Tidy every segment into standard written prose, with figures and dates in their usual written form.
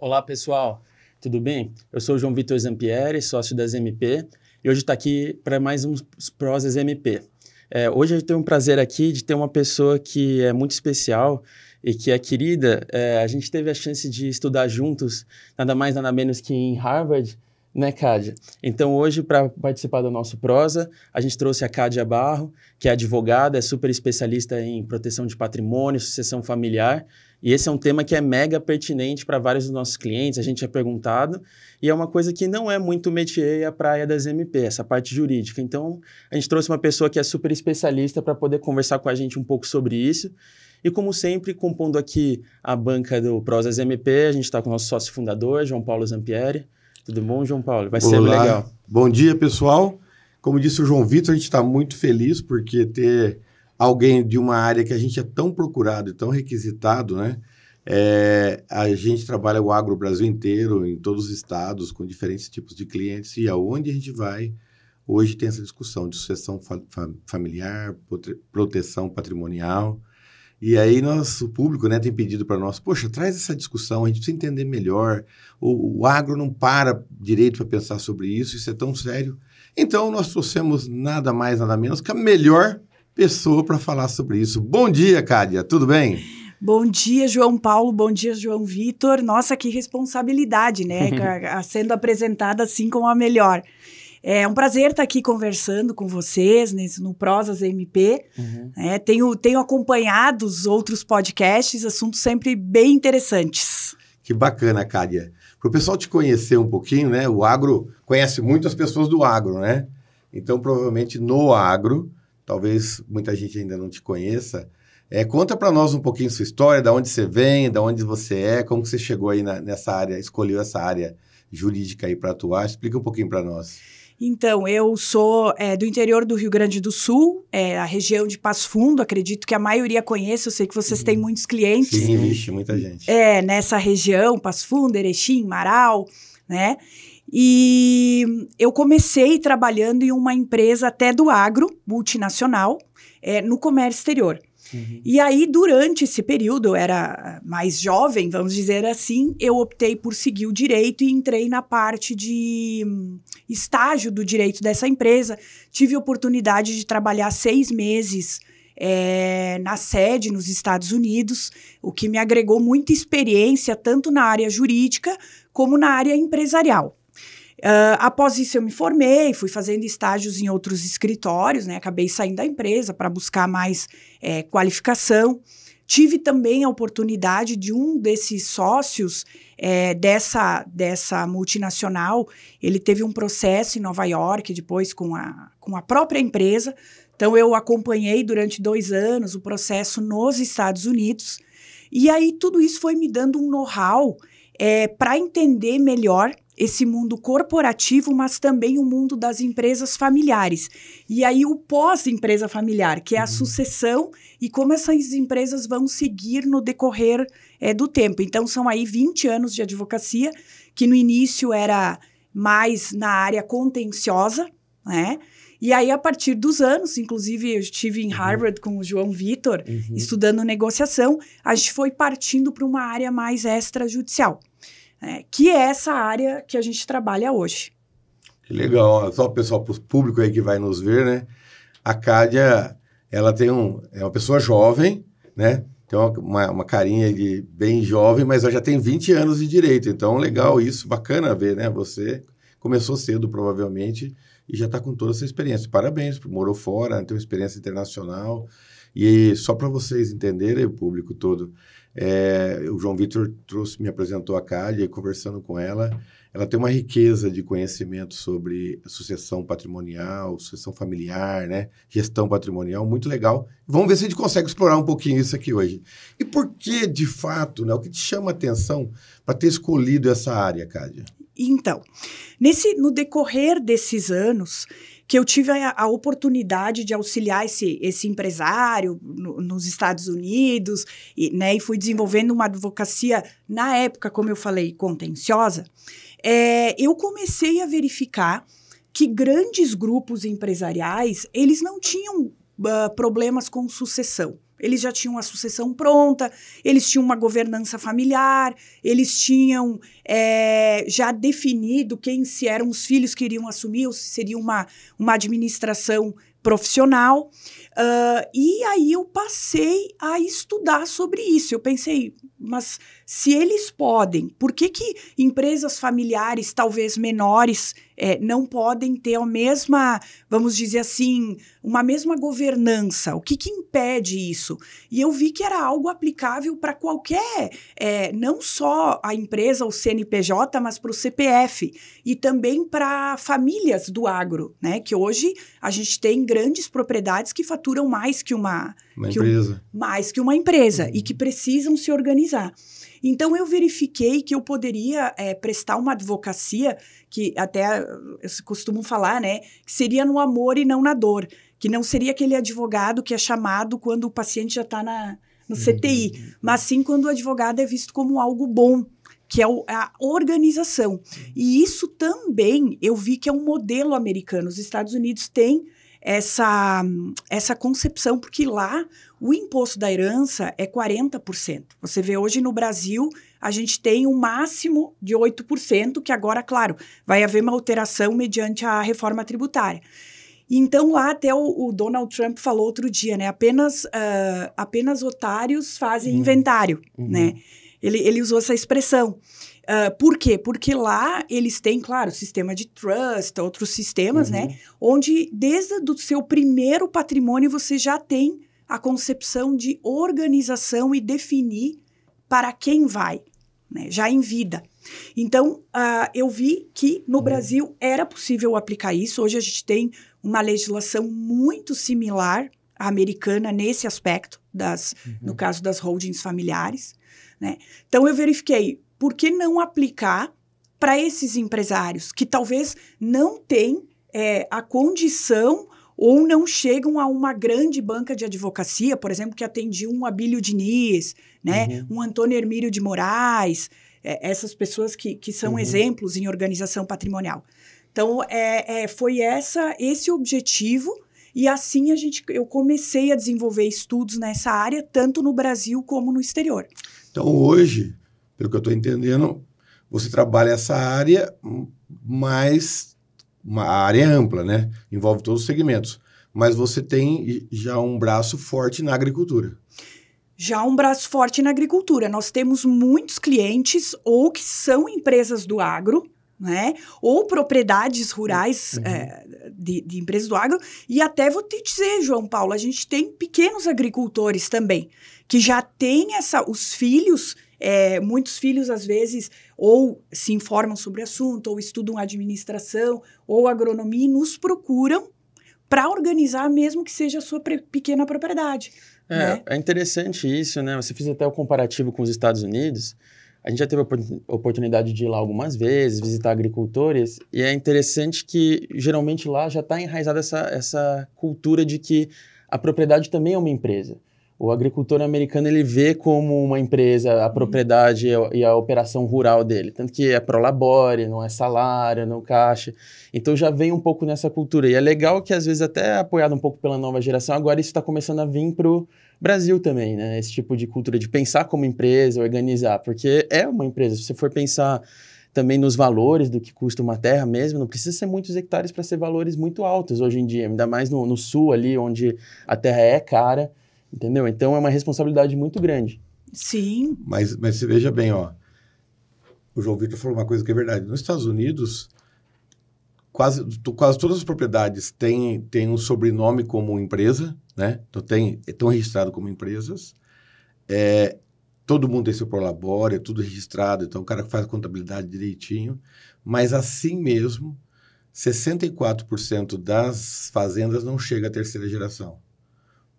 Olá, pessoal. Tudo bem? Eu sou o João Vitor Zampieri, sócio das MP, e hoje estou aqui para mais uns Prosas MP. Hoje eu tenho um prazer aqui de ter uma pessoa que é muito especial e que é querida. A gente teve a chance de estudar juntos, nada mais, nada menos que em Harvard, né, Kádia? Então, hoje, para participar do nosso Prosa, a gente trouxe a Kádia Barro, que é advogada, é super especialista em proteção de patrimônio, sucessão familiar, e esse é um tema que é mega pertinente para vários dos nossos clientes, a gente é perguntado, e é uma coisa que não é muito métier e a praia das MP, essa parte jurídica. Então, a gente trouxe uma pessoa que é super especialista para poder conversar com a gente um pouco sobre isso. E como sempre, compondo aqui a banca do Prosas MP, a gente está com o nosso sócio fundador, João Paulo Zampieri. Tudo bom, João Paulo? Vai ser legal. Bom dia, pessoal. Como disse o João Vitor, a gente está muito feliz porque ter alguém de uma área que a gente é tão procurado e tão requisitado, né? A gente trabalha o agro Brasil inteiro, em todos os estados, com diferentes tipos de clientes, e aonde a gente vai, hoje tem essa discussão de sucessão familiar, proteção patrimonial. E aí o público, né, tem pedido para nós, poxa, traz essa discussão, a gente precisa entender melhor, o agro não para direito para pensar sobre isso é tão sério. Então, nós trouxemos nada mais, nada menos que a melhor pessoa para falar sobre isso. Bom dia, Kádia, tudo bem? Bom dia, João Paulo, bom dia, João Vitor. Nossa, que responsabilidade, né, sendo apresentada assim como a melhor. É um prazer estar aqui conversando com vocês no Prosas MP. Tenho acompanhado os outros podcasts, assuntos sempre bem interessantes. Que bacana, Kádia. Para o pessoal te conhecer um pouquinho, né? O agro conhece muitas pessoas do agro, né? Então, provavelmente no agro, talvez muita gente ainda não te conheça. Conta para nós um pouquinho sua história, de onde você vem, de onde você é, como que você chegou aí nessa área, escolheu essa área jurídica aí para atuar. Explica um pouquinho para nós. Então, eu sou do interior do Rio Grande do Sul, a região de Passo Fundo, acredito que a maioria conhece, eu sei que vocês têm muitos clientes. Sim, vixe, muita gente. Nessa região, Passo Fundo, Erechim, Marau, né? E eu comecei trabalhando em uma empresa até do agro, multinacional, no comércio exterior. E aí, durante esse período, eu era mais jovem, vamos dizer assim, eu optei por seguir o direito e entrei na parte de estágio do direito dessa empresa. Tive a oportunidade de trabalhar 6 meses na sede nos Estados Unidos, o que me agregou muita experiência, tanto na área jurídica como na área empresarial. Após isso eu me formei, fui fazendo estágios em outros escritórios, né? Acabei saindo da empresa para buscar mais qualificação. Tive também a oportunidade de um desses sócios dessa multinacional, ele teve um processo em Nova York, depois com a própria empresa. Então eu acompanhei durante 2 anos o processo nos Estados Unidos. E aí tudo isso foi me dando um know-how para entender melhor esse mundo corporativo, mas também o mundo das empresas familiares. E aí o pós-empresa familiar, que é a sucessão e como essas empresas vão seguir no decorrer do tempo. Então, são aí 20 anos de advocacia, que no início era mais na área contenciosa, né? E aí, a partir dos anos, inclusive eu estive em Harvard com o João Vitor, estudando negociação, a gente foi partindo para uma área mais extrajudicial. Que é essa área que a gente trabalha hoje. Que legal. Só pessoal, para o público aí que vai nos ver, né? A Kádia, ela é uma pessoa jovem, né? Tem uma carinha de bem jovem, mas ela já tem 20 anos de direito. Então, legal isso, bacana ver, né? Você começou cedo, provavelmente, e já está com toda essa experiência. Parabéns, morou fora, tem uma experiência internacional. E só para vocês entenderem, o público todo, o João Vitor me apresentou a Kádia, e conversando com ela tem uma riqueza de conhecimento sobre sucessão patrimonial, sucessão familiar, né? Gestão patrimonial, muito legal. Vamos ver se a gente consegue explorar um pouquinho isso aqui hoje. E por que, de fato, né, o que te chama a atenção para ter escolhido essa área, Kádia? Então, no decorrer desses anos, que eu tive a oportunidade de auxiliar esse empresário nos Estados Unidos, e fui desenvolvendo uma advocacia, na época, como eu falei, contenciosa, eu comecei a verificar que grandes grupos empresariais, eles não tinham problemas com sucessão. Eles já tinham a sucessão pronta, eles tinham uma governança familiar, eles tinham já definido se eram os filhos que iriam assumir, ou se seria uma administração profissional. E aí eu passei a estudar sobre isso. Eu pensei, mas se eles podem, por que empresas familiares, talvez menores, não podem ter a mesma, vamos dizer assim, uma mesma governança? O que impede isso? E eu vi que era algo aplicável para qualquer, não só a empresa, o CNPJ, mas para o CPF e também para famílias do agro, né? Que hoje a gente tem grandes propriedades que faturam mais que uma empresa. Mais que uma empresa e que precisam se organizar. Então, eu verifiquei que eu poderia prestar uma advocacia, que até eu costumo falar, né, que seria no amor e não na dor, que não seria aquele advogado que é chamado quando o paciente já está no CTI, mas sim quando o advogado é visto como algo bom, que é a organização. E isso também eu vi que é um modelo americano. Os Estados Unidos têm essa concepção, porque lá o imposto da herança é 40%. Você vê hoje no Brasil, a gente tem um máximo de 8%, que agora, claro, vai haver uma alteração mediante a reforma tributária. Então, lá até o Donald Trump falou outro dia, né? Apenas otários fazem inventário, né? Ele usou essa expressão. Por quê? Porque lá eles têm, claro, sistema de trust, outros sistemas, né? Onde desde o seu primeiro patrimônio você já tem a concepção de organização e definir para quem vai, né? Já em vida. Então, eu vi que no Brasil era possível aplicar isso. Hoje a gente tem uma legislação muito similar à americana nesse aspecto, no caso das holdings familiares, né? Então, eu verifiquei, por que não aplicar para esses empresários que talvez não têm a condição ou não chegam a uma grande banca de advocacia, por exemplo, que atendia um Abílio Diniz, né? Um Antônio Hermílio de Moraes, essas pessoas que são exemplos em organização patrimonial. Então, foi esse o objetivo, e assim eu comecei a desenvolver estudos nessa área, tanto no Brasil como no exterior. Então, hoje, pelo que eu estou entendendo, você trabalha essa área, mas uma área ampla, né? Envolve todos os segmentos. Mas você tem já um braço forte na agricultura. Já um braço forte na agricultura. Nós temos muitos clientes, ou que são empresas do agro, né? Ou propriedades rurais de empresas do agro. E até vou te dizer, João Paulo, a gente tem pequenos agricultores também, que já têm os filhos, muitos filhos às vezes ou se informam sobre o assunto, ou estudam administração, ou agronomia, e nos procuram para organizar, mesmo que seja a sua pequena propriedade. Né? É interessante isso, né? Você fez até o comparativo com os Estados Unidos. A gente já teve a oportunidade de ir lá algumas vezes, visitar agricultores, e é interessante que, geralmente, lá já está enraizada essa cultura de que a propriedade também é uma empresa. O agricultor americano, ele vê como uma empresa a propriedade e a operação rural dele. Tanto que é prolabore, não é salário, não caixa. Então, já vem um pouco nessa cultura. E é legal que, às vezes, até apoiado um pouco pela nova geração, agora isso está começando a vir para o Brasil também, né? Esse tipo de cultura de pensar como empresa, organizar. Porque é uma empresa. Se você for pensar também nos valores do que custa uma terra mesmo, não precisa ser muitos hectares para ser valores muito altos hoje em dia. Ainda mais no sul ali, onde a terra é cara. Entendeu? Então, é uma responsabilidade muito grande. Sim. Mas você veja bem, ó. O João Vitor falou uma coisa que é verdade. Nos Estados Unidos, quase todas as propriedades têm um sobrenome como empresa, né? Então, estão registrados como empresas. Todo mundo tem seu prolabore, é tudo registrado. Então, o cara faz a contabilidade direitinho. Mas, assim mesmo, 64% das fazendas não chega à terceira geração,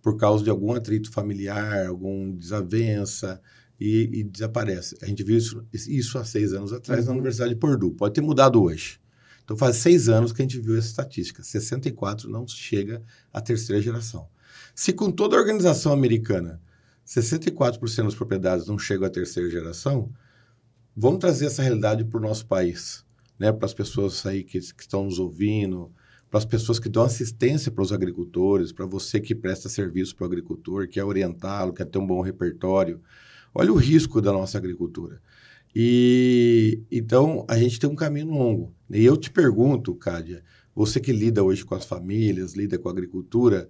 por causa de algum atrito familiar, alguma desavença, e desaparece. A gente viu isso há 6 anos atrás na Universidade de Purdue. Pode ter mudado hoje. Então, faz 6 anos que a gente viu essa estatística. 64% não chega à terceira geração. Se com toda a organização americana, 64% das propriedades não chegam à terceira geração, vamos trazer essa realidade para o nosso país, né? Para as pessoas aí que estão nos ouvindo, para as pessoas que dão assistência para os agricultores, para você que presta serviço para o agricultor, quer orientá-lo, quer ter um bom repertório. Olha o risco da nossa agricultura. E então a gente tem um caminho longo. E eu te pergunto, Kádia, você que lida hoje com as famílias, lida com a agricultura,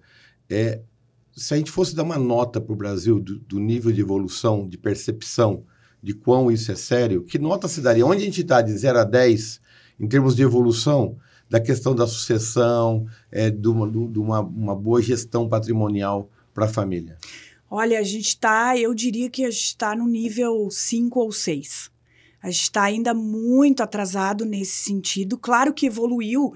se a gente fosse dar uma nota para o Brasil do nível de evolução, de percepção, de quão isso é sério, que nota se daria? Onde a gente está de 0 a 10 em termos de evolução da questão da sucessão, de uma boa gestão patrimonial para a família? Olha, eu diria que a gente está no nível 5 ou 6. A gente está ainda muito atrasado nesse sentido. Claro que evoluiu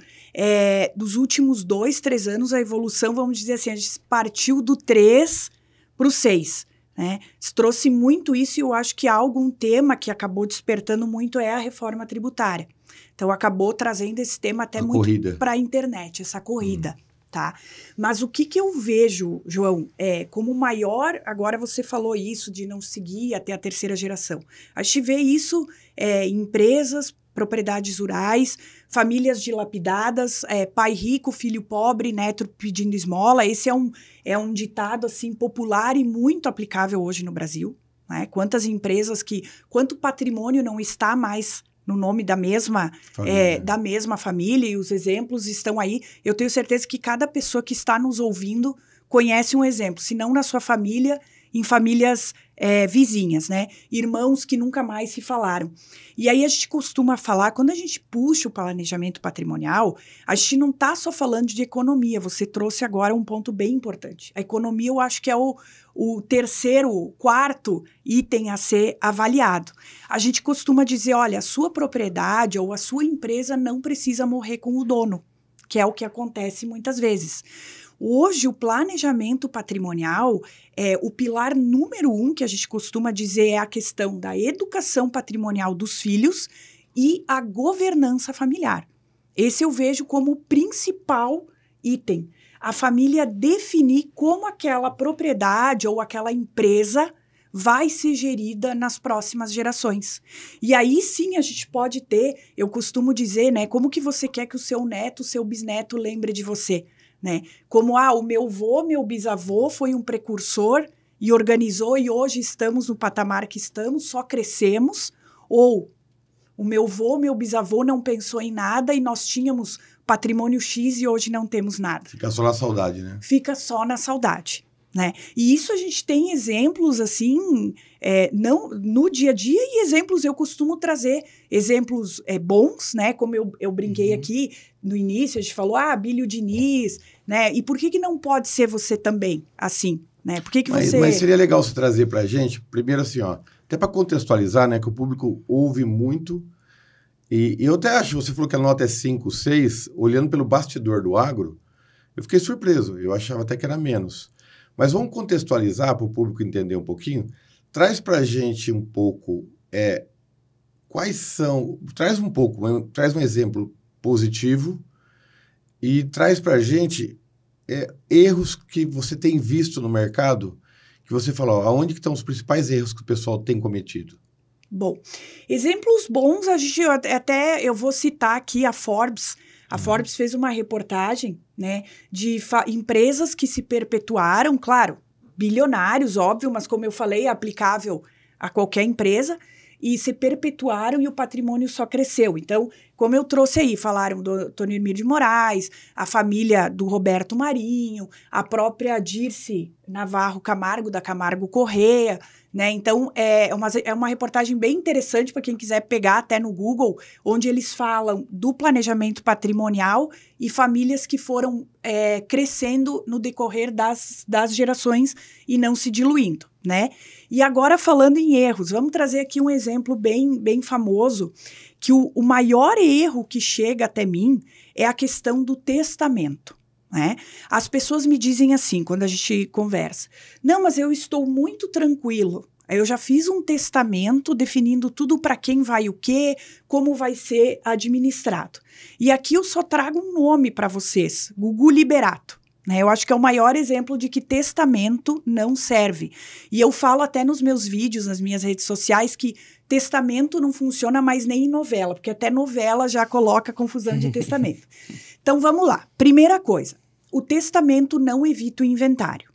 dos últimos 2, 3 anos, a evolução, vamos dizer assim, a gente partiu do 3 para o 6. Né? Trouxe muito isso e eu acho que um tema que acabou despertando muito é a reforma tributária. Então, acabou trazendo esse tema até muito para a internet, essa corrida. Tá? Mas o que eu vejo, João, como maior, agora você falou isso de não seguir até a 3ª geração. A gente vê isso em empresas, propriedades rurais, famílias dilapidadas, pai rico, filho pobre, neto pedindo esmola. Esse é um ditado assim popular e muito aplicável hoje no Brasil. Né? Quantas empresas quanto patrimônio não está mais no nome da mesma família, e os exemplos estão aí. Eu tenho certeza que cada pessoa que está nos ouvindo conhece um exemplo, se não na sua família, em famílias vizinhas, né? Irmãos que nunca mais se falaram. E aí a gente costuma falar, quando a gente puxa o planejamento patrimonial, a gente não está só falando de economia, você trouxe agora um ponto bem importante. A economia eu acho que é o 3º, 4º item a ser avaliado. A gente costuma dizer, olha, a sua propriedade ou a sua empresa não precisa morrer com o dono, que é o que acontece muitas vezes. Hoje, o planejamento patrimonial, o pilar número 1 que a gente costuma dizer é a questão da educação patrimonial dos filhos e a governança familiar. Esse eu vejo como o principal item. A família definir como aquela propriedade ou aquela empresa vai ser gerida nas próximas gerações. E aí sim a gente pode eu costumo dizer, né, como que você quer que o seu neto, o seu bisneto lembre de você? Né? Como o meu avô, meu bisavô foi um precursor e organizou e hoje estamos no patamar que estamos, só crescemos, ou o meu avô, meu bisavô não pensou em nada e nós tínhamos patrimônio X e hoje não temos nada. Fica só na saudade, né? Fica só na saudade. Né? E isso a gente tem exemplos assim, não no dia a dia, e exemplos eu costumo trazer, exemplos bons, né? Como eu brinquei aqui no início, a gente falou, Abílio Diniz, né? E por que não pode ser você também assim? Né? Por que você... Mas seria legal você trazer para a gente, primeiro assim, até para contextualizar, né? Que o público ouve muito, e eu até acho, você falou que a nota é 5, 6, olhando pelo bastidor do agro, eu fiquei surpreso, eu achava até que era menos. Mas vamos contextualizar para o público entender um pouquinho. Traz para a gente um pouco quais são... Traz um exemplo positivo e traz para a gente erros que você tem visto no mercado, que você falou, aonde que estão os principais erros que o pessoal tem cometido? Bom, exemplos bons, eu vou citar aqui a Forbes. A Forbes fez uma reportagem, né, de empresas que se perpetuaram, claro, bilionários, óbvio, mas como eu falei, é aplicável a qualquer empresa, e se perpetuaram e o patrimônio só cresceu. Então, como eu trouxe aí, falaram do Tony Hermílio de Moraes, a família do Roberto Marinho, a própria Dirce Navarro Camargo, da Camargo Corrêa, né? Então, é uma reportagem bem interessante para quem quiser pegar até no Google, onde eles falam do planejamento patrimonial e famílias que foram crescendo no decorrer das gerações e não se diluindo, né? E agora, falando em erros, vamos trazer aqui um exemplo bem, bem famoso, que o maior erro que chega até mim é a questão do testamento. Né? As pessoas me dizem assim, quando a gente conversa, não, mas eu estou muito tranquilo, eu já fiz um testamento definindo tudo para quem vai o quê, como vai ser administrado. E aqui eu só trago um nome para vocês, Gugu Liberato. né? Eu acho que é o maior exemplo de que testamento não serve. E eu falo até nos meus vídeos, nas minhas redes sociais, que testamento não funciona mais nem em novela, porque até novela já coloca confusão de testamento. Então, vamos lá. Primeira coisa, o testamento não evita o inventário.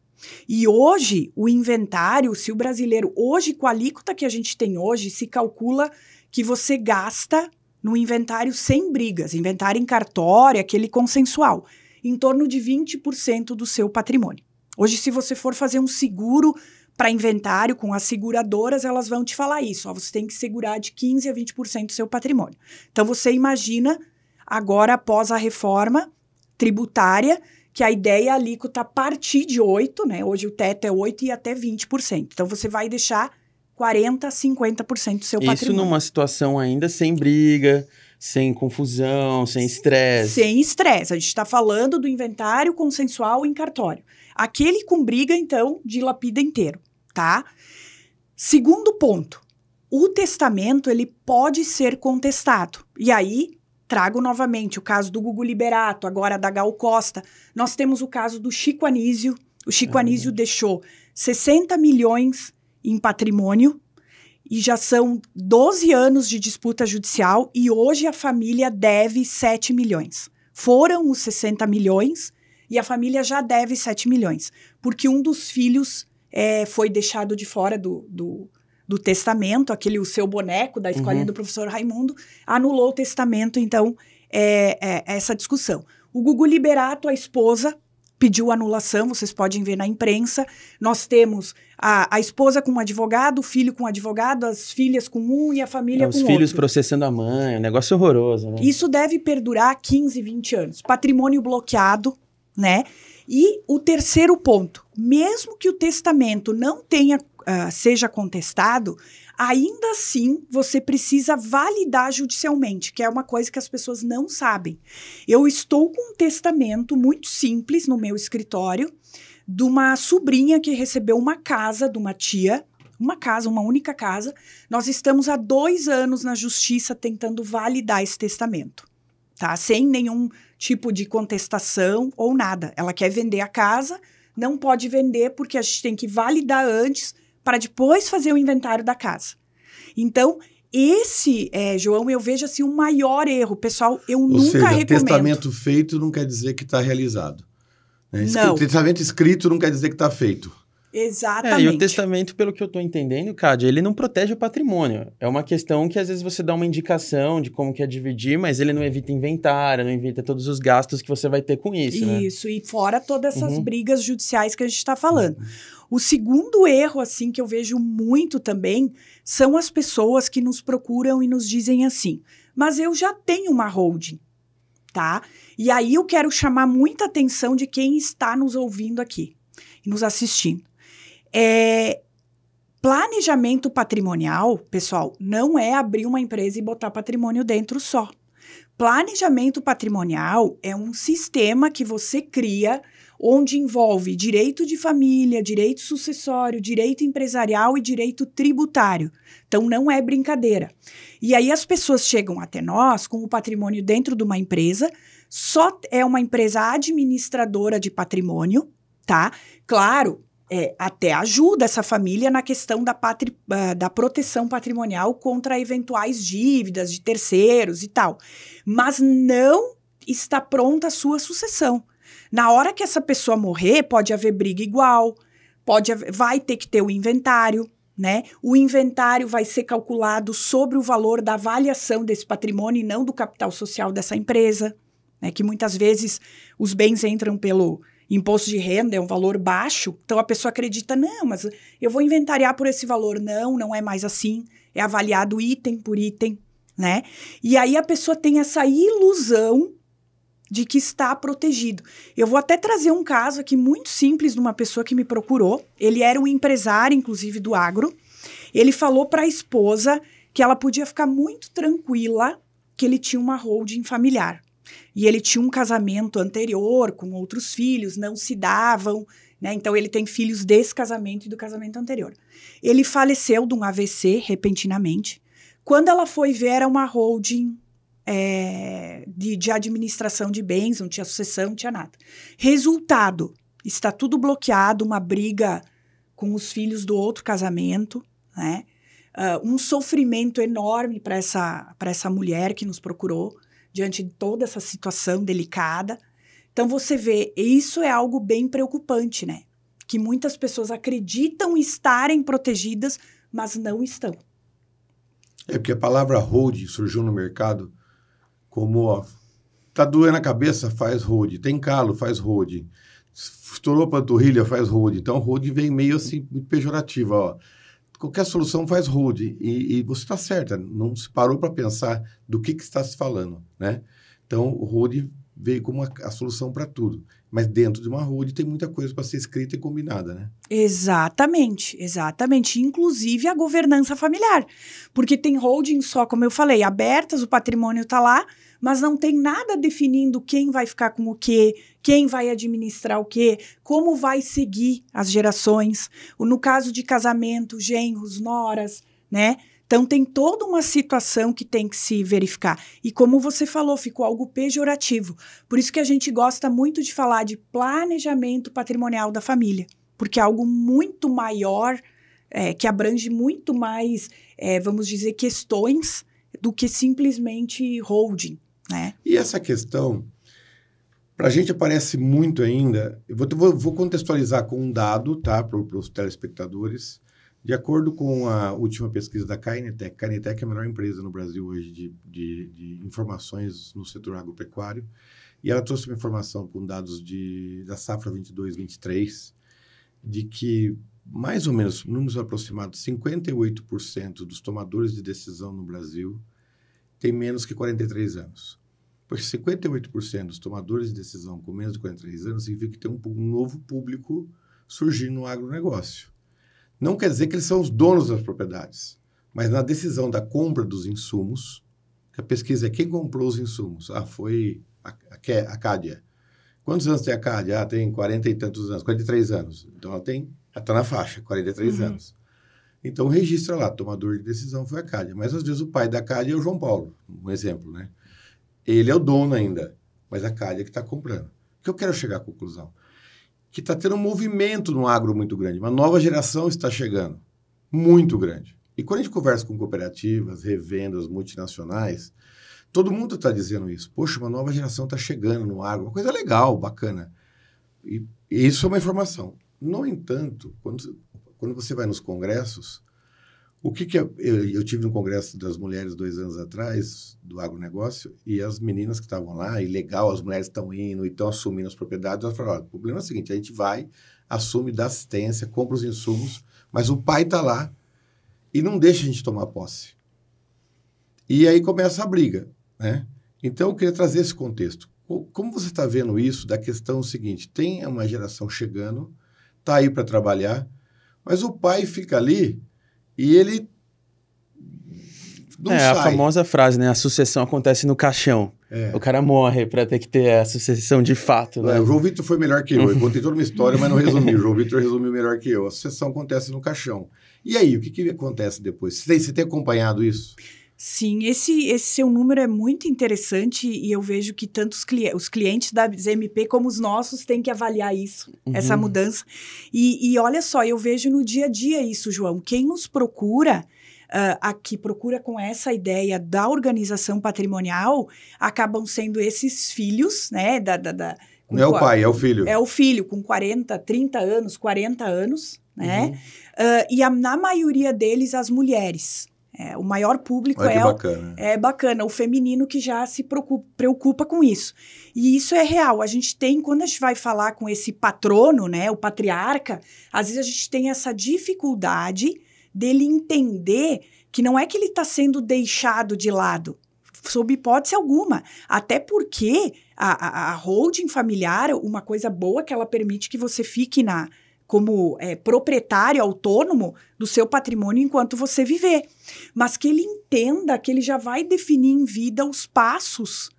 E hoje, o inventário, se o brasileiro, hoje, com a alíquota que a gente tem hoje, se calcula que você gasta no inventário sem brigas, inventário em cartório, aquele consensual, em torno de 20% do seu patrimônio. Hoje, se você for fazer um seguro para inventário com as seguradoras, elas vão te falar isso. Ó, você tem que segurar de 15% a 20% do seu patrimônio. Então, você imagina, agora, após a reforma tributária, que a ideia é a alíquota a partir de 8%, né? Hoje o teto é 8% e até 20%. Então, você vai deixar 40%, 50% do seu patrimônio. Isso numa situação ainda sem briga, sem confusão, sem estresse. Sem estresse. A gente está falando do inventário consensual em cartório. Aquele com briga, então, dilapida inteiro, tá? Segundo ponto, o testamento, ele pode ser contestado. E aí, trago novamente o caso do Gugu Liberato, agora da Gal Costa. Nós temos o caso do Chico Anísio. O Chico Anísio deixou 60 milhões em patrimônio, e já são 12 anos de disputa judicial, e hoje a família deve 7 milhões. Foram os 60 milhões, e a família já deve 7 milhões, porque um dos filhos foi deixado de fora do testamento, o seu boneco da escolinha do professor Raimundo, anulou o testamento, então, essa discussão. O Gugu Liberato, a esposa, pediu anulação, vocês podem ver na imprensa. Nós temos a esposa com um advogado, o filho com um advogado, as filhas com um e a família com outro. Os filhos processando a mãe, um negócio horroroso, né? Isso deve perdurar 15, 20 anos. Patrimônio bloqueado, né? E o terceiro ponto, mesmo que o testamento não seja contestado, ainda assim você precisa validar judicialmente, que é uma coisa que as pessoas não sabem. Eu estou com um testamento muito simples no meu escritório de uma sobrinha que recebeu uma casa de uma tia, uma única casa. Nós estamos há 2 anos na justiça tentando validar esse testamento, tá? Sem nenhum tipo de contestação ou nada. Ela quer vender a casa, não pode vender porque a gente tem que validar antes para depois fazer o inventário da casa. Então, esse, João, eu vejo assim um maior erro. Pessoal, eu nunca recomendo. Testamento feito não quer dizer que está realizado. Né? Não. Testamento escrito não quer dizer que está feito. Exatamente. E o testamento, pelo que eu estou entendendo, Cádia, ele não protege o patrimônio. É uma questão que às vezes você dá uma indicação de como quer dividir, mas ele não evita inventário, não evita todos os gastos que você vai ter com isso, né? Isso, e fora todas essas brigas judiciais que a gente está falando. O segundo erro, assim, que eu vejo muito também, são as pessoas que nos procuram e nos dizem assim, mas eu já tenho uma holding, tá? E aí eu quero chamar muita atenção de quem está nos ouvindo aqui e nos assistindo. Planejamento patrimonial, pessoal, não é abrir uma empresa e botar patrimônio dentro só. Planejamento patrimonial é um sistema que você cria onde envolve direito de família, direito sucessório, direito empresarial e direito tributário. Então, não é brincadeira. E aí as pessoas chegam até nós com o patrimônio dentro de uma empresa, só é uma empresa administradora de patrimônio, tá? Claro, até ajuda essa família na questão da proteção patrimonial contra eventuais dívidas de terceiros e tal. Mas não está pronta a sua sucessão. Na hora que essa pessoa morrer, pode haver briga igual, vai ter que ter o inventário, né? O inventário vai ser calculado sobre o valor da avaliação desse patrimônio e não do capital social dessa empresa, né? Que muitas vezes os bens entram pelo imposto de renda, é um valor baixo, então a pessoa acredita, não, mas eu vou inventariar por esse valor. Não é mais assim, é avaliado item por item, né? E aí a pessoa tem essa ilusão de que está protegido. Eu vou até trazer um caso aqui muito simples de uma pessoa que me procurou. Ele era um empresário, inclusive, do agro. Ele falou para a esposa que ela podia ficar muito tranquila que ele tinha uma holding familiar. E ele tinha um casamento anterior com outros filhos, não se davam, né? Então, ele tem filhos desse casamento e do casamento anterior. Ele faleceu de um AVC, repentinamente. Quando ela foi ver, era uma holding de administração de bens, não tinha sucessão, não tinha nada. Resultado, está tudo bloqueado, uma briga com os filhos do outro casamento, né? Um sofrimento enorme para essa mulher que nos procurou, diante de toda essa situação delicada. Então, você vê, isso é algo bem preocupante, né? Que muitas pessoas acreditam estarem protegidas, mas não estão. É porque a palavra hold surgiu no mercado como, ó, tá doendo a cabeça, faz hold. Tem calo, faz hold. Estourou a panturrilha, faz hold. Então, hold vem meio assim, pejorativo, ó. Qualquer solução faz hold. E você está certa, não se parou para pensar do que está se falando, né? Então, o hold veio como a solução para tudo. Mas dentro de uma hold tem muita coisa para ser escrita e combinada, né? Exatamente, exatamente. Inclusive a governança familiar. Porque tem holding só, como eu falei, abertas, o patrimônio está lá, mas não tem nada definindo quem vai ficar com o quê, quem vai administrar o quê, como vai seguir as gerações. No caso de casamento, genros, noras, né? Então, tem toda uma situação que tem que se verificar. E como você falou, ficou algo pejorativo. Por isso que a gente gosta muito de falar de planejamento patrimonial da família, porque é algo muito maior, que abrange muito mais, vamos dizer, questões do que simplesmente holding, né? E essa questão, para a gente aparece muito ainda, eu vou contextualizar com um dado, tá, para os telespectadores. De acordo com a última pesquisa da Cainetec, Cainetec é a melhor empresa no Brasil hoje de informações no setor agropecuário, e ela trouxe uma informação com dados da safra 22-23, de que, mais ou menos, números aproximados, 58% dos tomadores de decisão no Brasil têm menos que 43 anos. Porque 58% dos tomadores de decisão com menos de 43 anos significa que tem um novo público surgindo no agronegócio. Não quer dizer que eles são os donos das propriedades, mas na decisão da compra dos insumos, a pesquisa é quem comprou os insumos. Foi a Cádia. Quantos anos tem a Cádia? Tem 40 e tantos anos, 43 anos. Então, ela está na faixa, 43 anos. Então, registra lá, tomador de decisão foi a Cádia. Mas, às vezes, o pai da Cádia é o João Paulo, um exemplo, né? Ele é o dono ainda, mas a Cádia que está comprando. O que eu quero chegar à conclusão? Que está tendo um movimento no agro muito grande. Uma nova geração está chegando, muito grande. E quando a gente conversa com cooperativas, revendas, multinacionais, todo mundo está dizendo isso. Poxa, uma nova geração está chegando no agro, uma coisa legal, bacana. E isso é uma informação. No entanto, quando você vai nos congressos, o que eu tive no congresso das mulheres 2 anos atrás, do agronegócio, e as meninas que estavam lá, e legal, as mulheres estão indo e estão assumindo as propriedades, elas falaram, o problema é o seguinte, a gente vai, assume, dá assistência, compra os insumos, mas o pai está lá e não deixa a gente tomar posse. E aí começa a briga, né? Então, eu queria trazer esse contexto. Como você está vendo isso da questão seguinte, tem uma geração chegando, está aí para trabalhar, mas o pai fica ali e ele não sai. A famosa frase, né? A sucessão acontece no caixão. O cara morre para ter que ter a sucessão de fato, né? O João Vitor foi melhor que eu. Eu contei toda uma história, mas não resumi. O João Vitor resumiu melhor que eu. A sucessão acontece no caixão. E aí, o que acontece depois? Você tem acompanhado isso? Sim, esse seu número é muito interessante e eu vejo que tanto os clientes da ZMP como os nossos têm que avaliar isso, essa mudança. E olha só, eu vejo no dia a dia isso, João. Quem nos procura, aqui procura com essa ideia da organização patrimonial, acabam sendo esses filhos, né? Não é o pai, é o filho. É o filho, com 40, 30 anos, 40 anos, né? E na maioria deles, as mulheres. O maior público é bacana, o feminino que já se preocupa com isso. E isso é real. A gente tem, quando a gente vai falar com esse patrono, né, o patriarca, às vezes a gente tem essa dificuldade dele entender que não é que ele está sendo deixado de lado, sob hipótese alguma. Até porque a holding familiar, uma coisa boa que ela permite que você fique como proprietário autônomo do seu patrimônio enquanto você viver. Mas que ele entenda que ele já vai definir em vida os passos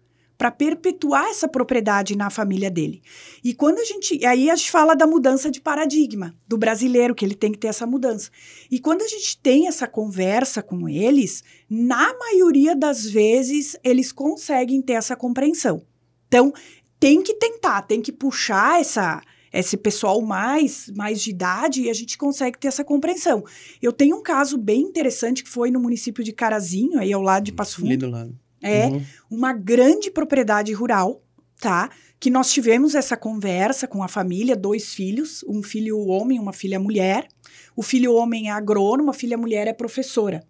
para perpetuar essa propriedade na família dele. E aí a gente fala da mudança de paradigma do brasileiro, que ele tem que ter essa mudança. E quando a gente tem essa conversa com eles, na maioria das vezes, eles conseguem ter essa compreensão. Então, tem que tentar, tem que puxar esse pessoal mais de idade e a gente consegue ter essa compreensão. Eu tenho um caso bem interessante que foi no município de Carazinho, aí ao lado de Passo Fundo. Ali do lado. Uma grande propriedade rural, tá? Que nós tivemos essa conversa com a família, 2 filhos, um filho homem, uma filha mulher. O filho homem é agrônomo, a filha mulher é professora.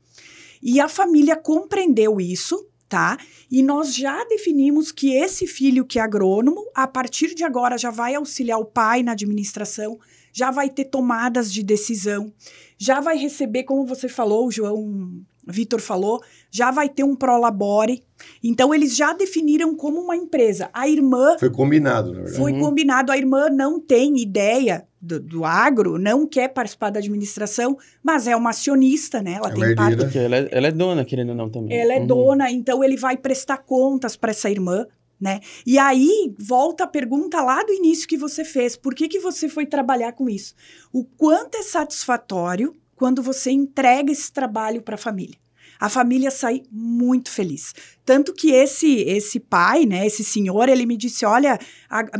E a família compreendeu isso, tá? E nós já definimos que esse filho que é agrônomo, a partir de agora já vai auxiliar o pai na administração, já vai ter tomadas de decisão, já vai receber, como você falou, o João Vitor falou, já vai ter um prolabore. Então, eles já definiram como uma empresa. A irmã... Foi combinado, na verdade. Foi combinado. A irmã não tem ideia do agro, não quer participar da administração, mas é uma acionista, né? Ela tem parte... Porque ela é dona, querendo ou não, também. Ela é dona, então ele vai prestar contas para essa irmã, né? E aí, volta a pergunta lá do início que você fez. Por que você foi trabalhar com isso? O quanto é satisfatório quando você entrega esse trabalho para a família. A família sai muito feliz. Tanto que esse pai, né, esse senhor, ele me disse, olha,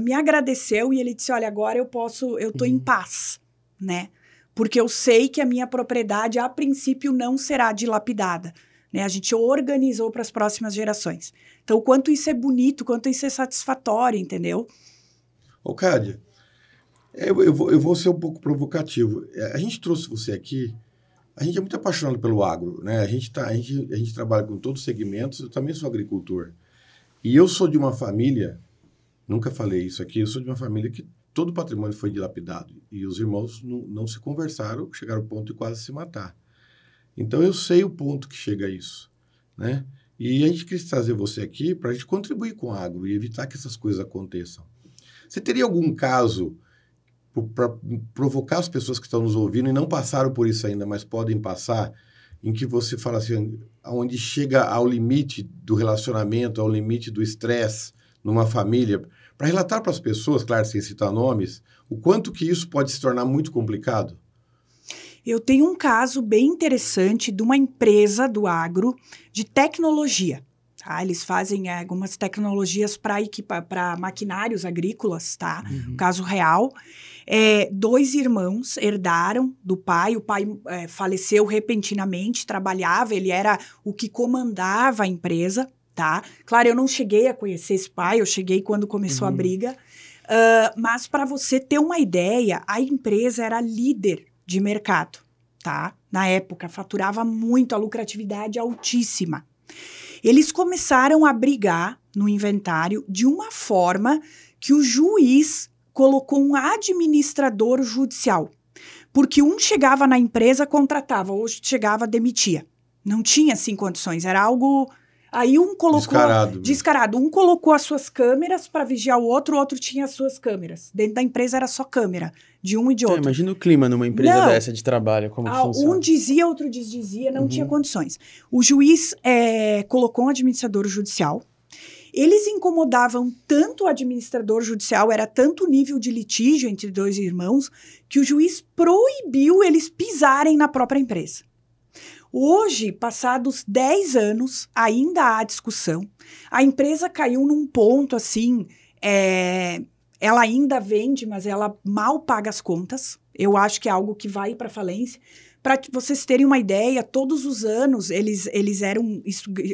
me agradeceu e ele disse, olha, agora eu tô em paz, né? Porque eu sei que a minha propriedade, a princípio, não será dilapidada, né? A gente organizou para as próximas gerações. Então, o quanto isso é bonito, o quanto isso é satisfatório, entendeu? Ô, Cádia, eu vou ser um pouco provocativo. A gente trouxe você aqui, a gente é muito apaixonado pelo agro, né? A gente trabalha com todos os segmentos, eu também sou agricultor. E eu sou de uma família, nunca falei isso aqui, eu sou de uma família que todo o patrimônio foi dilapidado. E os irmãos não se conversaram, chegaram ao ponto de quase se matar. Então, eu sei o ponto que chega a isso, né? E a gente quis trazer você aqui para a gente contribuir com o agro e evitar que essas coisas aconteçam. Você teria algum caso para provocar as pessoas que estão nos ouvindo e não passaram por isso ainda, mas podem passar, em que você fala assim, onde chega ao limite do relacionamento, ao limite do estresse numa família, para relatar para as pessoas, claro, sem citar nomes, o quanto que isso pode se tornar muito complicado? Eu tenho um caso bem interessante de uma empresa do agro de tecnologia. Tá? Eles fazem algumas tecnologias para maquinários agrícolas, tá? Caso real. 2 irmãos herdaram do pai. O pai faleceu repentinamente, trabalhava, ele era o que comandava a empresa, tá? Claro, eu não cheguei a conhecer esse pai, eu cheguei quando começou a briga. Mas para você ter uma ideia, a empresa era líder de mercado, tá? Na época, faturava muito, a lucratividade altíssima. Eles começaram a brigar no inventário de uma forma que o juiz colocou um administrador judicial. Porque um chegava na empresa, contratava, ou chegava, demitia. Não tinha, assim, condições, era algo... Aí um colocou... Descarado. Um colocou as suas câmeras para vigiar o outro tinha as suas câmeras. Dentro da empresa era só câmera, de um e de outro. Imagina o clima numa empresa dessa de trabalho, como funciona. Um dizia, outro desdizia, não tinha condições. O juiz colocou um administrador judicial. Eles incomodavam tanto o administrador judicial, era tanto o nível de litígio entre 2 irmãos, que o juiz proibiu eles pisarem na própria empresa. Hoje, passados 10 anos, ainda há discussão. A empresa caiu num ponto, assim, ela ainda vende, mas ela mal paga as contas. Eu acho que é algo que vai para falência. Para vocês terem uma ideia, todos os anos eles eram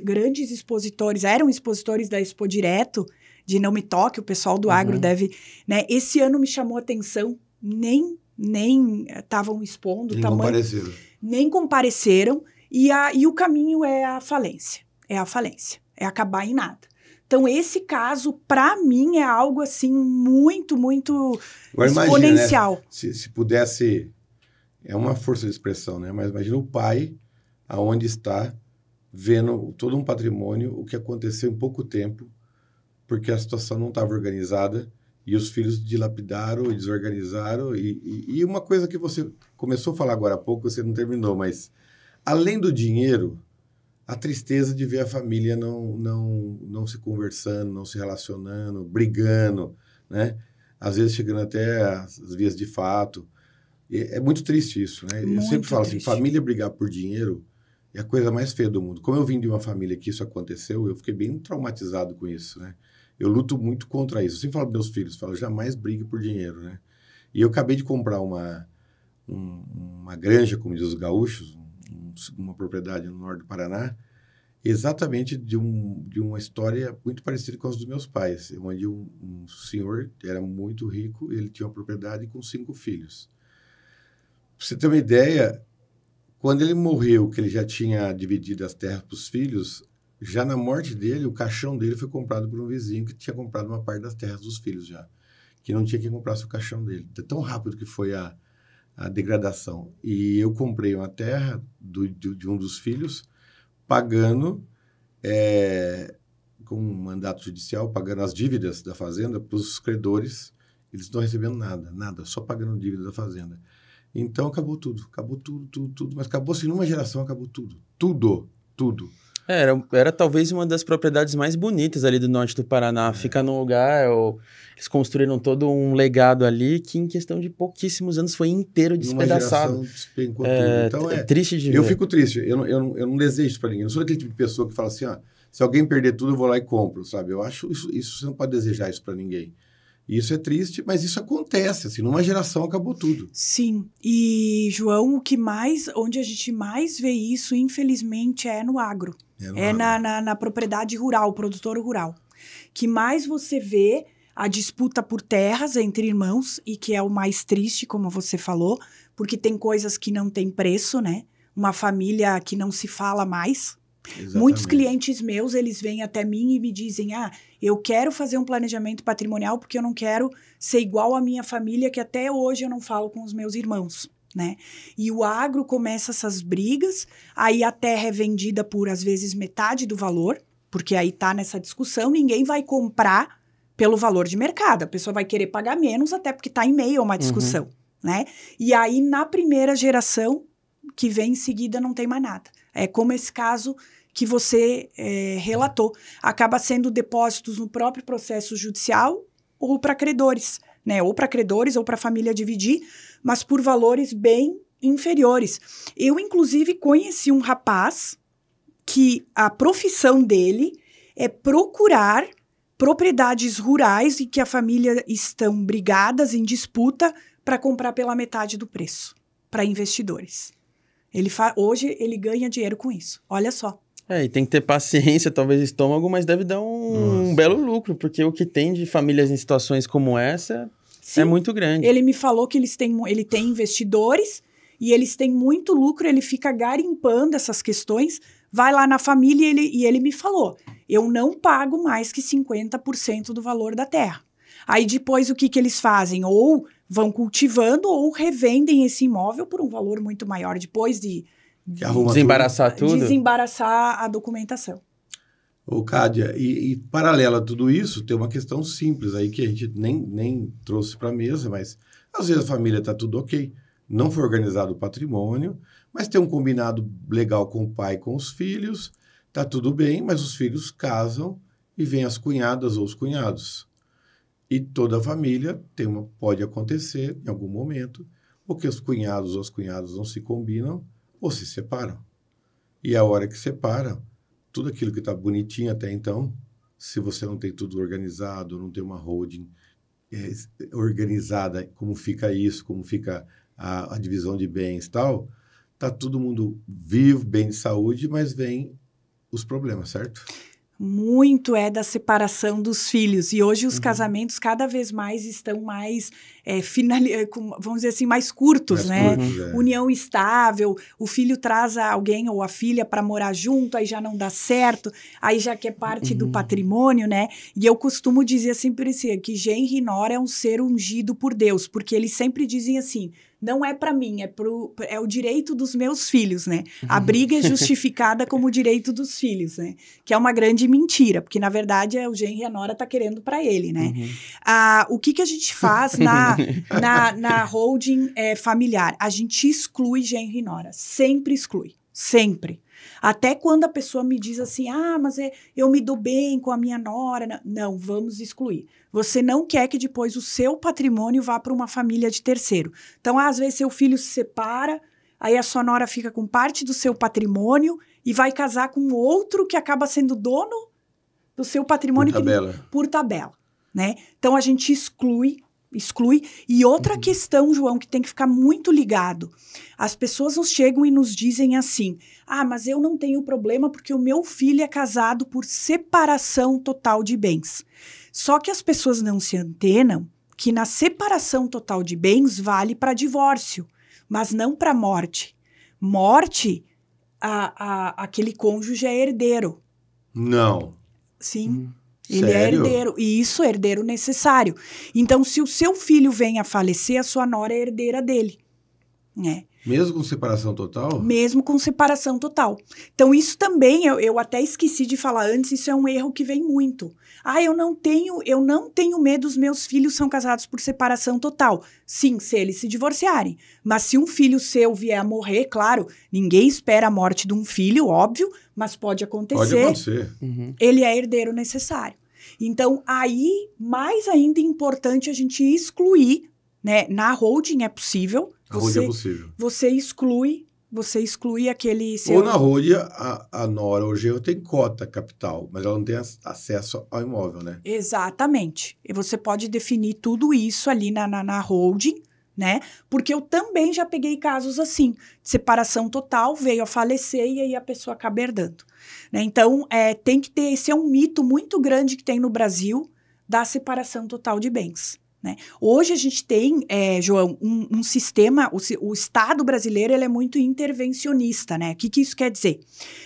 grandes expositores, eram expositores da Expo Direto, de Não Me Toque, o pessoal do agro deve... Né? Esse ano me chamou a atenção, nem estavam expondo o tamanho... Nem compareceram, e o caminho é a falência. É acabar em nada. Então, esse caso, para mim, é algo, assim, muito, muito exponencial. Imagina, né? Se pudesse... É uma força de expressão, né? Mas imagina o pai, aonde está, vendo todo um patrimônio, o que aconteceu em pouco tempo, porque a situação não estava organizada, e os filhos dilapidaram e desorganizaram. E uma coisa que você começou a falar agora há pouco, você não terminou, mas além do dinheiro, a tristeza de ver a família não se conversando, não se relacionando, brigando, né? Às vezes chegando até as vias de fato. E é muito triste isso, né? Eu sempre falo assim, família brigar por dinheiro é a coisa mais feia do mundo. Como eu vim de uma família que isso aconteceu, eu fiquei bem traumatizado com isso, né? Eu luto muito contra isso. Eu sempre falo para meus filhos, jamais brigue por dinheiro, né? E eu acabei de comprar uma granja, como diz os gaúchos, uma propriedade no norte do Paraná, exatamente de uma história muito parecida com as dos meus pais. Onde um senhor era muito rico, ele tinha uma propriedade com 5 filhos. Pra você ter uma ideia, quando ele morreu, que ele já tinha dividido as terras para os filhos, já na morte dele, o caixão dele foi comprado por um vizinho que tinha comprado uma parte das terras dos filhos já, que não tinha quem comprasse o caixão dele. Tão rápido que foi a degradação. E eu comprei uma terra de um dos filhos, pagando, com um mandato judicial, pagando as dívidas da fazenda para os credores. Eles não estão recebendo nada, só pagando dívida da fazenda. Então, acabou tudo. Mas acabou assim, numa geração, acabou tudo. Tudo. Era talvez uma das propriedades mais bonitas ali do norte do Paraná. Fica num lugar, eles construíram todo um legado ali que em questão de pouquíssimos anos foi inteiro despedaçado. Uma geração despencou tudo. Então, é triste de ver. Eu fico triste. Eu não desejo isso para ninguém. Eu não sou daquele tipo de pessoa que fala assim, se alguém perder tudo, eu vou lá e compro, sabe? Eu acho isso você não pode desejar isso para ninguém. Isso é triste, mas isso acontece, assim, numa geração acabou tudo. Sim, e João, onde a gente mais vê isso, infelizmente, é no agro. Na propriedade rural, produtor rural. Que mais você vê a disputa por terras entre irmãos, e que é o mais triste, como você falou, porque tem coisas que não tem preço, né? Uma família que não se fala mais. Exatamente. Muitos clientes meus, eles vêm até mim e me dizem, eu quero fazer um planejamento patrimonial porque eu não quero ser igual à minha família, que até hoje eu não falo com os meus irmãos, né? E o agro começa essas brigas, aí a terra é vendida por, às vezes, metade do valor, porque aí tá nessa discussão, ninguém vai comprar pelo valor de mercado, a pessoa vai querer pagar menos, até porque tá em meio a uma discussão, né? E aí, na primeira geração, que vem em seguida, não tem mais nada. É como esse caso que você relatou. Acaba sendo depósitos no próprio processo judicial ou para credores, né? Ou para credores ou para a família dividir, mas por valores bem inferiores. Eu, inclusive, conheci um rapaz que a profissão dele é procurar propriedades rurais e que a família estão brigadas em disputa para comprar pela metade do preço, para investidores. Hoje ele ganha dinheiro com isso. Olha só. E tem que ter paciência, talvez estômago, mas deve dar um belo lucro, porque o que tem de famílias em situações como essa é muito grande. Ele me falou que ele tem investidores e eles têm muito lucro, ele fica garimpando essas questões, vai lá na família e ele me falou, eu não pago mais que 50% do valor da terra. Aí depois o que eles fazem? Ou vão cultivando ou revendem esse imóvel por um valor muito maior depois de desembaraçar tudo. Desembaraçar a documentação. Ô, Kádia, e paralelo a tudo isso, tem uma questão simples aí que a gente nem trouxe para a mesa, mas às vezes a família está tudo ok, não foi organizado o patrimônio, mas tem um combinado legal com o pai e com os filhos, tá tudo bem, mas os filhos casam e vêm as cunhadas ou os cunhados. E toda a família pode acontecer em algum momento, porque os cunhados ou as cunhadas não se combinam ou se separam. E a hora que separam, tudo aquilo que está bonitinho até então, se você não tem tudo organizado, não tem uma holding organizada, como fica isso, como fica a divisão de bens e tal, está todo mundo vivo, bem de saúde, mas vem os problemas, certo? Muito da separação dos filhos. E hoje os casamentos cada vez mais estão mais, vamos dizer assim, mais curtos, né? União estável, o filho traz alguém ou a filha para morar junto, aí já não dá certo, aí já quer parte do patrimônio, né? E eu costumo dizer sempre assim, que genro e nora é um ser ungido por Deus, porque eles sempre dizem assim, não é para mim, é o direito dos meus filhos, né? A briga é justificada como o direito dos filhos, né? Que é uma grande mentira, porque, na verdade, o genro e a nora tá querendo para ele, né? O que a gente faz na holding familiar, a gente exclui genro e nora. Sempre exclui. Sempre. Até quando a pessoa me diz assim, mas eu me dou bem com a minha nora. Não, vamos excluir. Você não quer que depois o seu patrimônio vá para uma família de terceiro. Então, às vezes, seu filho se separa, aí a sua nora fica com parte do seu patrimônio e vai casar com outro que acaba sendo dono do seu patrimônio por tabela, né? Então, a gente exclui. E outra questão, João, que tem que ficar muito ligado. As pessoas nos chegam e nos dizem assim, mas eu não tenho problema porque o meu filho é casado por separação total de bens. Só que as pessoas não se antenam que na separação total de bens vale para divórcio, mas não para morte. Morte, aquele cônjuge é herdeiro. Não. Sim. Ele Sério? é herdeiro, e isso é herdeiro necessário. Então, se o seu filho vem a falecer, a sua nora é herdeira dele. Né? Mesmo com separação total? Mesmo com separação total. Então, isso também, eu até esqueci de falar antes, isso é um erro que vem muito. Eu não tenho medo, os meus filhos são casados por separação total. Sim, se eles se divorciarem. Mas se um filho seu vier a morrer, claro, ninguém espera a morte de um filho, óbvio, mas pode acontecer. Pode acontecer. Ele é herdeiro necessário. Então, aí, mais ainda importante a gente excluir, né? Na holding é possível. A holding é possível. Você exclui aquele seu... Ou na holding, a nora ou o genro tem cota capital, mas ela não tem acesso ao imóvel, né? Exatamente. E você pode definir tudo isso ali na holding, né? Porque eu também já peguei casos assim, de separação total, veio a falecer e aí a pessoa acaba herdando. Né? Então, tem que ter, esse é um mito muito grande que tem no Brasil, da separação total de bens. Né? Hoje a gente tem, João, um sistema, o Estado brasileiro ele é muito intervencionista, né? O que isso quer dizer?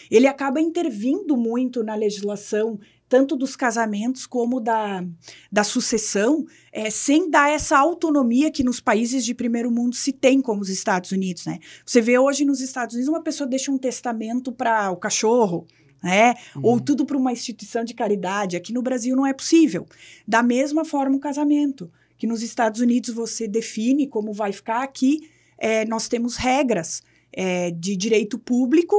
Ele acaba intervindo muito na legislação, tanto dos casamentos como da sucessão, sem dar essa autonomia que nos países de primeiro mundo se tem, como os Estados Unidos, né? Você vê hoje nos Estados Unidos uma pessoa deixa um testamento para o cachorro, né? Ou tudo para uma instituição de caridade. Aqui no Brasil não é possível. Da mesma forma o casamento, que nos Estados Unidos você define como vai ficar. Aqui nós temos regras de direito público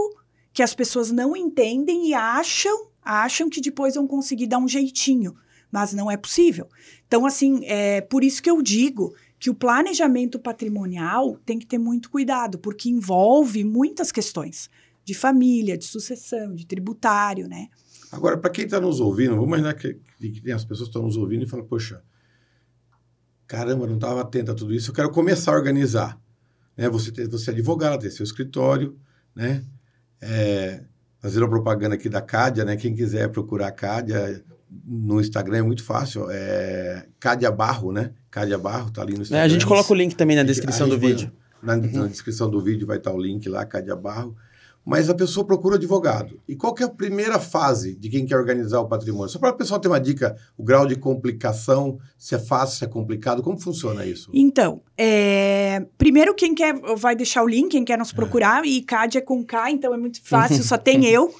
que as pessoas não entendem e acham que depois vão conseguir dar um jeitinho, mas não é possível. Então, assim, por isso que eu digo que o planejamento patrimonial tem que ter muito cuidado, porque envolve muitas questões de família, de sucessão, de tributário, né? Agora, para quem está nos ouvindo, vamos imaginar que tem as pessoas que estão nos ouvindo e falam, poxa, caramba, não estava atento a tudo isso, eu quero começar a organizar. Né? Você é advogado, tem seu escritório, né? Fazendo a propaganda aqui da Cádia, né? Quem quiser procurar a Cádia no Instagram é muito fácil. Cádia Barro, né? Cádia Barro, tá ali no Instagram. A gente coloca o link também na descrição do vídeo. Na descrição do vídeo vai estar o link lá, Cádia Barro. Mas a pessoa procura advogado. E qual que é a primeira fase de quem quer organizar o patrimônio? Só para o pessoal ter uma dica, o grau de complicação, se é fácil, se é complicado, como funciona isso? Então, primeiro quem quer, vai deixar o link, quem quer nos procurar, e Cádia é com K, então é muito fácil, só tem eu.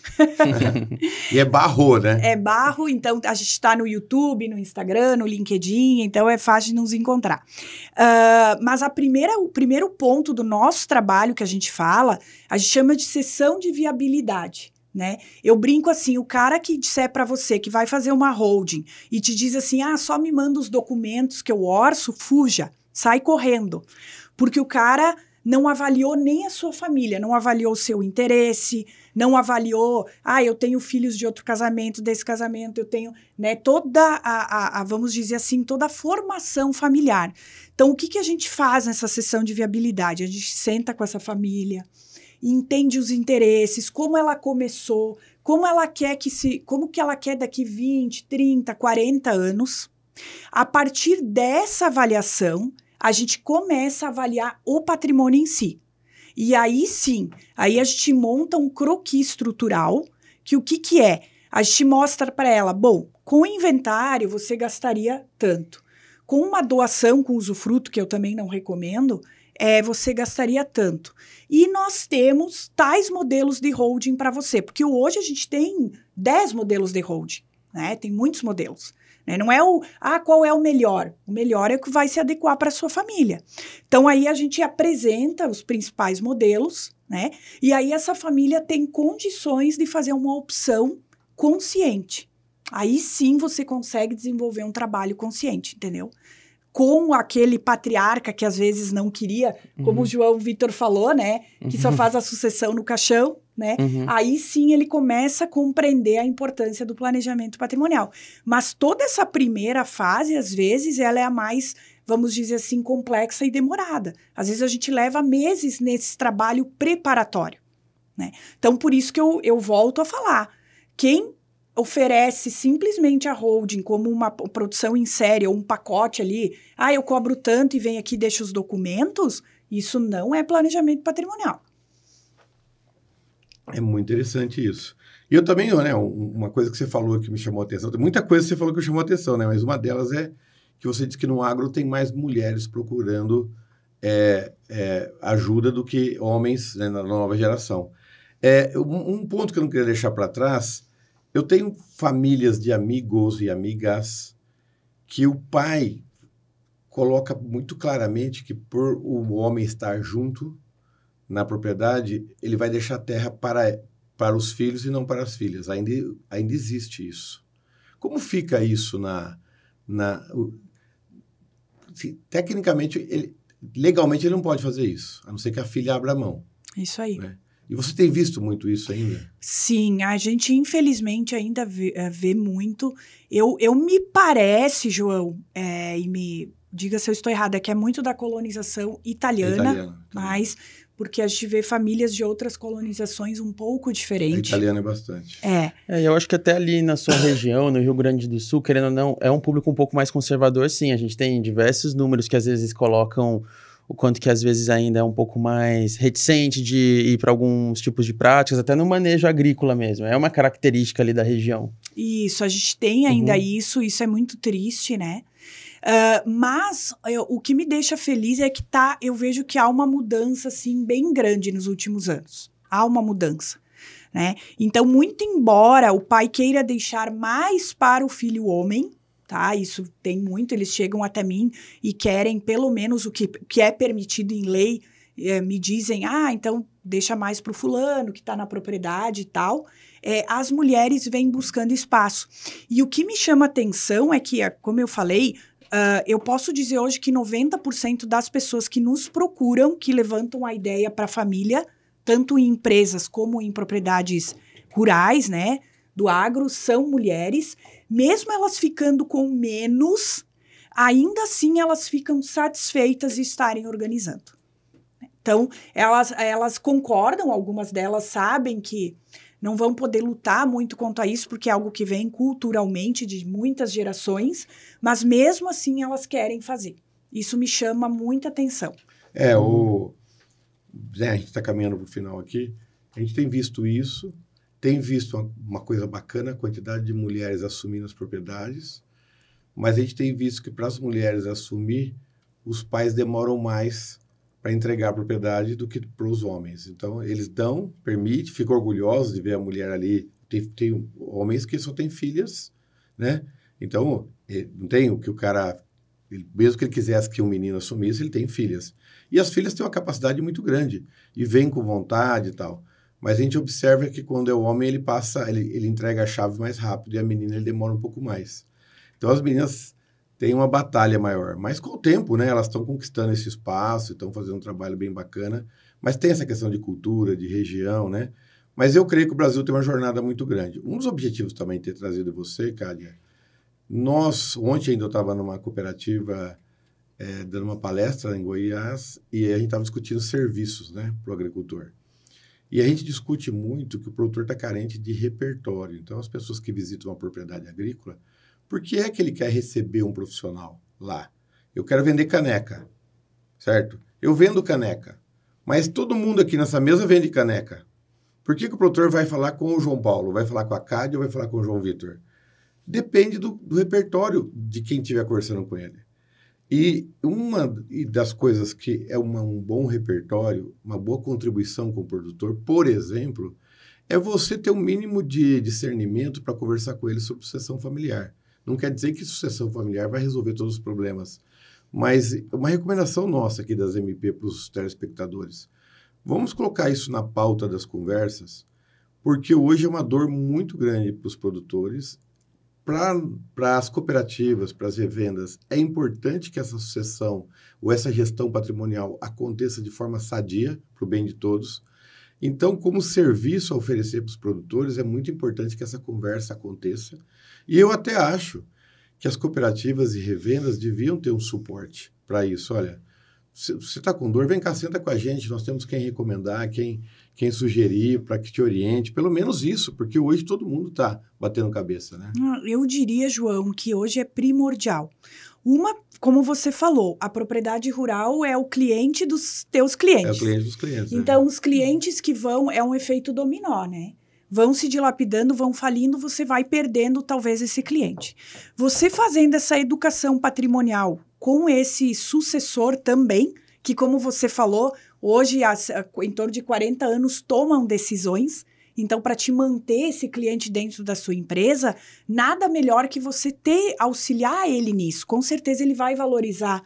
E é Barro, né? É Barro, então a gente está no YouTube, no Instagram, no LinkedIn, então é fácil de nos encontrar. Mas o primeiro ponto do nosso trabalho que a gente fala, a gente chama de sessão de viabilidade, né? Eu brinco assim, o cara que disser para você que vai fazer uma holding e te diz assim, só me manda os documentos que eu orço, fuja, sai correndo. Porque o cara não avaliou nem a sua família, não avaliou o seu interesse, não avaliou, eu tenho filhos de outro casamento, desse casamento, eu tenho, né, toda vamos dizer assim, toda a formação familiar. Então, o que a gente faz nessa sessão de viabilidade? A gente senta com essa família, entende os interesses, como ela começou, como que ela quer daqui 20, 30, 40 anos. A partir dessa avaliação, a gente começa a avaliar o patrimônio em si. E aí sim, aí a gente monta um croquis estrutural, que o que é? A gente mostra para ela, bom, com o inventário você gastaria tanto. Com uma doação com usufruto, que eu também não recomendo, você gastaria tanto. E nós temos tais modelos de holding para você, porque hoje a gente tem 10 modelos de holding, né? Tem muitos modelos, né? Não é qual é o melhor. O melhor é o que vai se adequar para a sua família. Então, aí a gente apresenta os principais modelos, né? E aí essa família tem condições de fazer uma opção consciente. Aí sim você consegue desenvolver um trabalho consciente, entendeu? Com aquele patriarca que às vezes não queria, como o João Vitor falou, né? Que só faz a sucessão no caixão, né? Aí sim ele começa a compreender a importância do planejamento patrimonial. Mas toda essa primeira fase, às vezes, ela é a mais, vamos dizer assim, complexa e demorada. Às vezes a gente leva meses nesse trabalho preparatório, né? Então, por isso que eu volto a falar. Quem oferece simplesmente a holding como uma produção em série ou um pacote ali, eu cobro tanto e vem aqui e deixa os documentos, isso não é planejamento patrimonial. É muito interessante isso. E eu também, né, uma coisa que você falou que me chamou a atenção, tem muita coisa que você falou que me chamou a atenção, né, mas uma delas é que você disse que no agro tem mais mulheres procurando ajuda do que homens, né, na nova geração. Um ponto que eu não queria deixar para trás. Eu tenho famílias de amigos e amigas que o pai coloca muito claramente que por o homem estar junto na propriedade, ele vai deixar a terra para os filhos e não para as filhas. Ainda existe isso. Como fica isso tecnicamente, legalmente ele não pode fazer isso, a não ser que a filha abra a mão. Isso aí. Né? E você tem visto muito isso ainda? Sim, a gente infelizmente ainda vê muito. Eu me parece, João, e me diga se eu estou errada, que é muito da colonização italiana, mas porque a gente vê famílias de outras colonizações um pouco diferentes. A italiana é bastante. Eu acho que até ali na sua região, no Rio Grande do Sul, querendo ou não, é um público um pouco mais conservador, sim. A gente tem diversos números que às vezes colocam o quanto que às vezes ainda é um pouco mais reticente de ir para alguns tipos de práticas, até no manejo agrícola mesmo. É uma característica ali da região. Isso, a gente tem ainda isso é muito triste, né? Mas o que me deixa feliz é que eu vejo que há uma mudança, assim, bem grande nos últimos anos. Há uma mudança, né? Então, muito embora o pai queira deixar mais para o filho homem, tá? Isso tem muito, eles chegam até mim e querem pelo menos o que é permitido em lei, me dizem, então deixa mais para o fulano que está na propriedade e tal. As mulheres vêm buscando espaço. E o que me chama atenção é que, como eu falei, eu posso dizer hoje que 90% das pessoas que nos procuram, que levantam a ideia para a família, tanto em empresas como em propriedades rurais, né, do agro, são mulheres. Mesmo elas ficando com menos, ainda assim elas ficam satisfeitas de estarem organizando. Então, elas concordam, algumas delas sabem que não vão poder lutar muito contra isso, porque é algo que vem culturalmente de muitas gerações, mas mesmo assim elas querem fazer. Isso me chama muita atenção. A gente está caminhando para o final aqui, a gente tem visto isso, tem visto uma coisa bacana, a quantidade de mulheres assumindo as propriedades, mas a gente tem visto que para as mulheres assumir, os pais demoram mais para entregar a propriedade do que para os homens. Então, eles permitem, ficam orgulhosos de ver a mulher ali. Tem homens que só têm filhas, né? Então, não tem o que o cara... mesmo que ele quisesse que um menino assumisse, ele tem filhas. E as filhas têm uma capacidade muito grande e vêm com vontade e tal. Mas a gente observa que quando é o homem, ele entrega a chave mais rápido e a menina ele demora um pouco mais. Então, as meninas têm uma batalha maior. Mas com o tempo, né, elas estão conquistando esse espaço, estão fazendo um trabalho bem bacana. Mas tem essa questão de cultura, de região, né? Mas eu creio que o Brasil tem uma jornada muito grande. Um dos objetivos também de ter trazido você, Kádia, ontem ainda eu estava numa cooperativa dando uma palestra em Goiás e a gente estava discutindo serviços, né, para o agricultor. E a gente discute muito que o produtor está carente de repertório. Então, as pessoas que visitam uma propriedade agrícola, por que é que ele quer receber um profissional lá? Eu quero vender caneca, certo? Eu vendo caneca, mas todo mundo aqui nessa mesa vende caneca. Por que o produtor vai falar com o João Paulo, vai falar com a Kádia ou vai falar com o João Vitor? Depende do repertório de quem estiver conversando com ele. E uma das coisas que é um bom repertório, uma boa contribuição com o produtor, por exemplo, é você ter um mínimo de discernimento para conversar com ele sobre sucessão familiar. Não quer dizer que sucessão familiar vai resolver todos os problemas. Mas uma recomendação nossa aqui das MP para os telespectadores. Vamos colocar isso na pauta das conversas, porque hoje é uma dor muito grande para os produtores, para as cooperativas, para as revendas. É importante que essa sucessão ou essa gestão patrimonial aconteça de forma sadia, para o bem de todos. Então, como serviço a oferecer para os produtores, é muito importante que essa conversa aconteça. E eu até acho que as cooperativas e revendas deviam ter um suporte para isso. Olha, você está com dor, vem cá, senta com a gente, nós temos quem recomendar, quem sugerir para que te oriente, pelo menos isso, porque hoje todo mundo está batendo cabeça, né? Eu diria, João, que hoje é primordial. Como você falou, a propriedade rural é o cliente dos teus clientes. É o cliente dos clientes. Então, os clientes que vão, é um efeito dominó, né? Vão se dilapidando, vão falindo, você vai perdendo talvez esse cliente. Você fazendo essa educação patrimonial com esse sucessor também, que como você falou, hoje em torno de 40 anos tomam decisões. Então, para te manter esse cliente dentro da sua empresa, nada melhor que você auxiliar ele nisso. Com certeza ele vai valorizar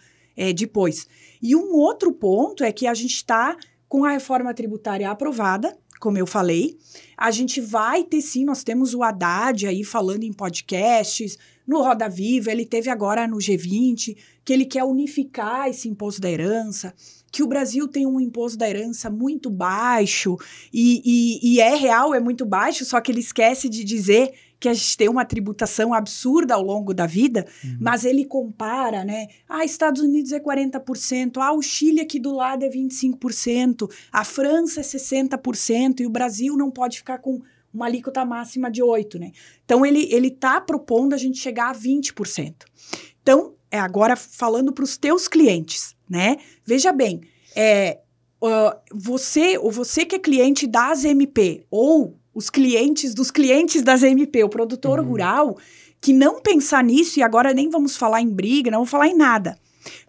depois. E um outro ponto é que a gente está com a reforma tributária aprovada, como eu falei. A gente vai ter sim, nós temos o Haddad aí falando em podcasts, no Roda Viva, ele teve agora no G20, que ele quer unificar esse imposto da herança, que o Brasil tem um imposto da herança muito baixo, e é real, é muito baixo, só que ele esquece de dizer que a gente tem uma tributação absurda ao longo da vida, mas ele compara, né? Estados Unidos é 40%, o Chile aqui do lado é 25%, a França é 60%, e o Brasil não pode ficar com uma alíquota máxima de 8%, né? Então, ele está propondo a gente chegar a 20%. Então, agora falando para os teus clientes, né? Veja bem, você que é cliente das MP, ou os clientes dos clientes das MP, o produtor rural, que não pensar nisso, e agora nem vamos falar em briga, não vamos falar em nada.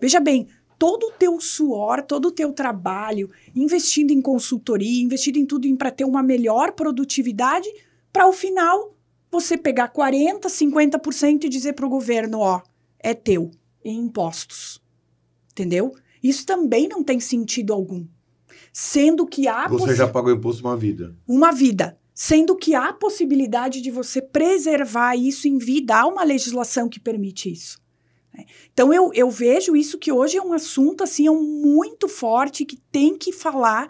Veja bem, todo o teu suor, todo o teu trabalho, investindo em consultoria, investindo em tudo para ter uma melhor produtividade, para ao final você pegar 40%, 50% e dizer para o governo, é teu, em impostos. Entendeu? Isso também não tem sentido algum. Sendo que há... Você já pagou imposto uma vida. Uma vida. Sendo que há possibilidade de você preservar isso em vida. Há uma legislação que permite isso. Então, eu vejo isso que hoje é um assunto assim, muito forte, que tem que falar,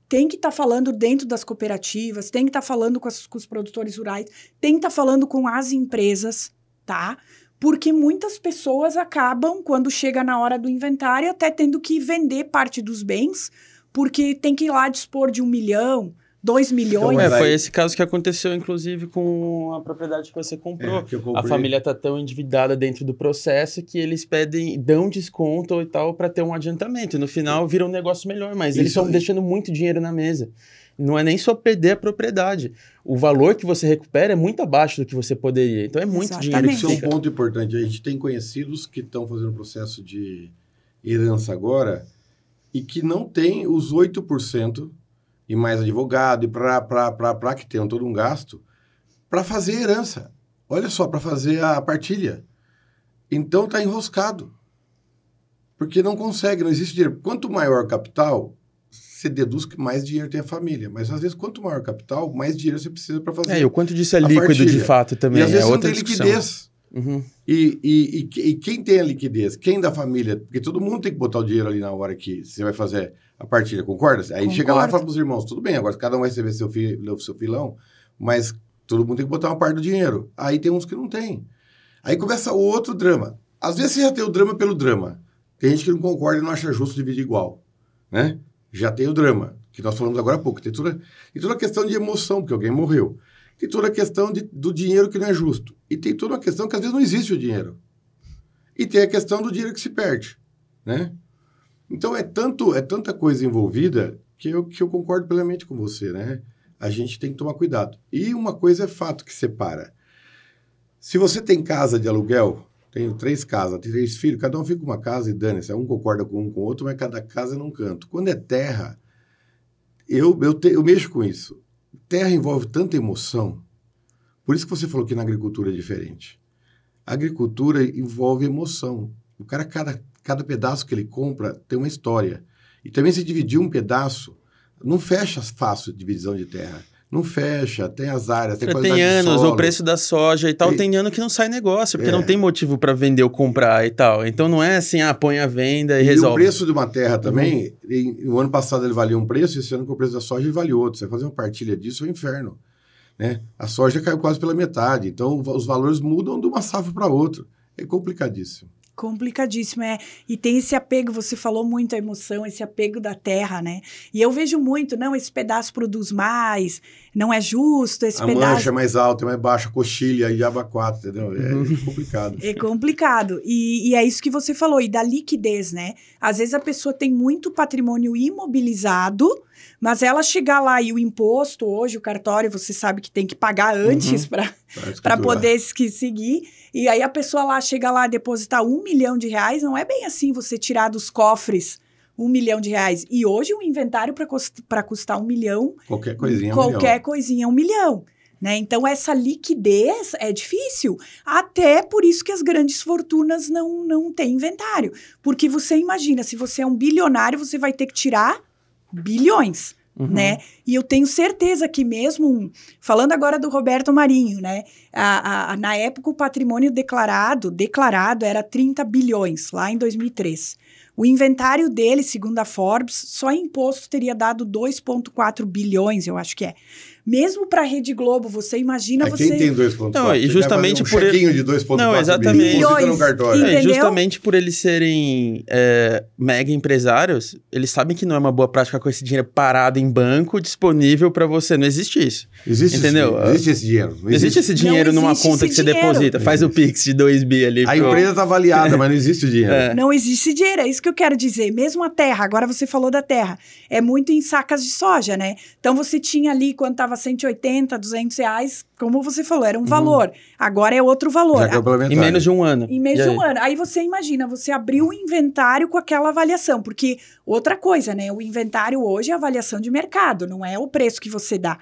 tem que estar falando dentro das cooperativas, tem que estar falando com os produtores rurais, tem que estar falando com as empresas, tá? Porque muitas pessoas acabam, quando chega na hora do inventário, até tendo que vender parte dos bens, porque tem que ir lá dispor de 1 milhão, 2 milhões. Então, foi esse caso que aconteceu, inclusive, com a propriedade que você comprou. Que eu comprei. A família está tão endividada dentro do processo que eles dão desconto e tal para ter um adiantamento. E no final vira um negócio melhor, mas eles estão deixando muito dinheiro na mesa. Não é nem só perder a propriedade. O valor que você recupera é muito abaixo do que você poderia. Então é muito dinheiro. Isso é um ponto importante. A gente tem conhecidos que estão fazendo processo de herança agora e que não tem os 8% e mais advogado, e para que tenham todo um gasto, para fazer herança. Olha só, para fazer a partilha. Então está enroscado. Porque não consegue, não existe dinheiro. Quanto maior o capital, você deduz que mais dinheiro tem a família. Mas às vezes, quanto maior o capital, mais dinheiro você precisa para fazer. E o quanto disso é líquido partilha. De fato também. E às vezes é não outra tem discussão. Liquidez. E quem tem a liquidez? Quem da família? Porque todo mundo tem que botar o dinheiro ali na hora que você vai fazer a partilha, concorda? Aí Concordo. Chega lá e fala para os irmãos, tudo bem, agora cada um vai receber seu filão, mas todo mundo tem que botar uma parte do dinheiro. Aí tem uns que não tem. Aí começa o outro drama. Às vezes você já tem o drama pelo drama. Tem gente que não concorda e não acha justo dividir igual, né? Já tem o drama, que nós falamos agora há pouco. Tem toda a questão de emoção, porque alguém morreu. Tem toda a questão do dinheiro que não é justo. E tem toda a questão que às vezes não existe o dinheiro. E tem a questão do dinheiro que se perde, né? Então é tanta coisa envolvida que eu concordo plenamente com você, né? A gente tem que tomar cuidado. E uma coisa é fato que separa. Se você tem casa de aluguel, tenho 3 casas, tem 3 filhos, cada um fica com uma casa e dane-se. Um concorda com um com o outro, mas cada casa é num canto. Quando é terra, eu mexo com isso. Terra envolve tanta emoção. Por isso que você falou que na agricultura é diferente. A agricultura envolve emoção. O cara, cada pedaço que ele compra tem uma história. E também se dividir um pedaço, não fecha fácil divisão de terra. Não fecha, tem as áreas, tem qualidade Tem anos, de solo. o preço da soja e tal, tem ano que não sai negócio, porque não tem motivo para vender ou comprar e tal. Então não é assim, põe a venda e resolve. E o preço de uma terra também, o ano passado ele valia um preço, e esse ano com o preço da soja ele vale outro. Você vai fazer uma partilha disso, é um inferno. Né? A soja caiu quase pela metade, então os valores mudam de uma safra para outra. É complicadíssimo. Complicadíssimo, E tem esse apego, você falou muito a emoção, esse apego da terra, né? E eu vejo muito, não, esse pedaço produz mais, não é justo, esse pedaço... A mancha é mais alta, é mais baixa, coxilha e aba 4, entendeu? É complicado. É complicado. E é isso que você falou, e da liquidez, né? Às vezes a pessoa tem muito patrimônio imobilizado, mas ela chegar lá e o imposto, hoje o cartório, você sabe que tem que pagar antes para poder seguir. E aí a pessoa lá chega lá a depositar R$1 milhão, não é bem assim você tirar dos cofres R$1 milhão. E hoje um inventário para custar R$1 milhão... Qualquer coisinha é R$1 milhão. Né? Então, essa liquidez é difícil. Até por isso que as grandes fortunas não têm inventário. Porque você imagina, se você é um bilionário, você vai ter que tirar bilhões. Né? E eu tenho certeza que mesmo, falando agora do Roberto Marinho, né? Na época o patrimônio declarado era 30 bilhões, lá em 2003. O inventário dele, segundo a Forbes, só em imposto teria dado 2,4 bilhões, eu acho que é. Mesmo para a Rede Globo, você imagina você... Quem tem 2,4? Não, e justamente por chequinho de 2,4 não, exatamente. Bilhões, no cartório. Justamente por eles serem mega empresários, eles sabem que não é uma boa prática com esse dinheiro parado em banco, disponível para você. Não existe isso. Entendeu? Existe esse dinheiro. Não existe esse dinheiro numa conta que você deposita. Faz o Pix de 2 bi ali. A empresa está avaliada, mas não existe o dinheiro. Não existe dinheiro, é isso que eu quero dizer. Mesmo a terra, agora você falou da terra, é muito em sacas de soja, né? Então você tinha ali, quando estava 180, R$200, como você falou, era um valor. Agora é outro valor. Em menos de um ano. Em menos de um ano. Aí você imagina, você abriu o inventário com aquela avaliação, porque outra coisa, né? O inventário hoje é avaliação de mercado, não é o preço que você dá.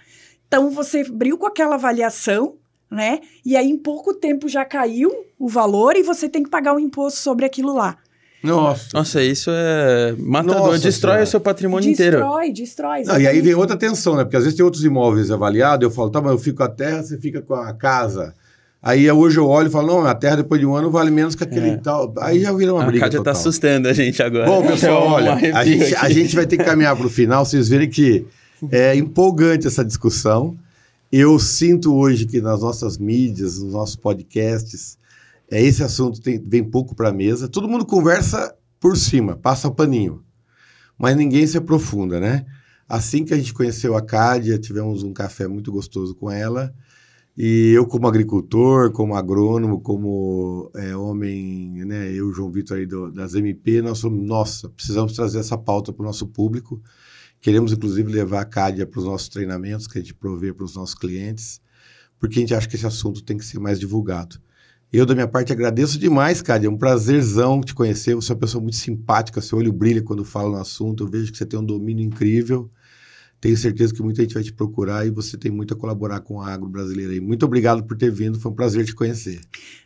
Então você abriu com aquela avaliação, né? E aí em pouco tempo já caiu o valor e você tem que pagar o imposto sobre aquilo lá. Nossa, isso é matador, destrói o seu patrimônio inteiro. Destrói. Não, e aí vem outra tensão, né? Porque às vezes tem outros imóveis avaliados, eu falo, tá, mas eu fico com a terra, você fica com a casa. Aí hoje eu olho e falo, não, a terra depois de um ano vale menos que aquele e tal. Aí já vira uma briga total. A Kátia tá assustando a gente agora. Bom, pessoal, olha, a gente vai ter que caminhar para o final, vocês verem que é empolgante essa discussão. Eu sinto hoje que nas nossas mídias, nos nossos podcasts, esse assunto vem pouco para a mesa. Todo mundo conversa por cima, passa o paninho. Mas ninguém se aprofunda, né? Assim que a gente conheceu a Cádia, tivemos um café muito gostoso com ela. E eu, como agricultor, como agrônomo, como homem, né? Eu, João Vitor, aí das MP, precisamos trazer essa pauta para o nosso público. Queremos, inclusive, levar a Cádia para os nossos treinamentos, que a gente provê para os nossos clientes, porque a gente acha que esse assunto tem que ser mais divulgado. Eu, da minha parte, agradeço demais, Cádia. É um prazerzão te conhecer. Você é uma pessoa muito simpática, seu olho brilha quando fala no assunto. Eu vejo que você tem um domínio incrível. Tenho certeza que muita gente vai te procurar e você tem muito a colaborar com a agro brasileira aí. Muito obrigado por ter vindo, foi um prazer te conhecer.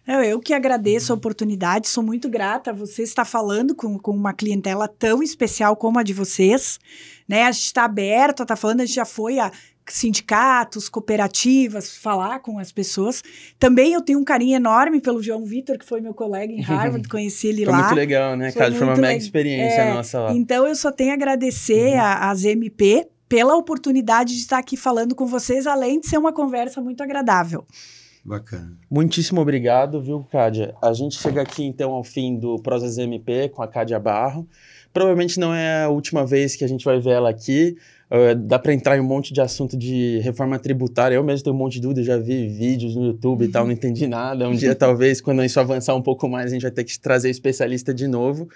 Eu que agradeço a oportunidade, sou muito grata a você estar falando com uma clientela tão especial como a de vocês. Né? A gente está aberto, está falando, a gente já foi a sindicatos, cooperativas, falar com as pessoas. Também eu tenho um carinho enorme pelo João Vitor, que foi meu colega em Harvard, conheci ele lá. Foi muito legal, né, Cádia? Foi uma mega experiência nossa lá. Então eu só tenho a agradecer às MP pela oportunidade de estar aqui falando com vocês, além de ser uma conversa muito agradável. Bacana. Muitíssimo obrigado, viu, Cádia? A gente chega aqui, então, ao fim do Prosas MP com a Cádia Barro. Provavelmente não é a última vez que a gente vai ver ela aqui. Dá para entrar em um monte de assunto de reforma tributária. Eu mesmo tenho um monte de dúvida, já vi vídeos no YouTube e tal, não entendi nada. Um dia, talvez, quando isso avançar um pouco mais, a gente vai ter que trazer especialista de novo.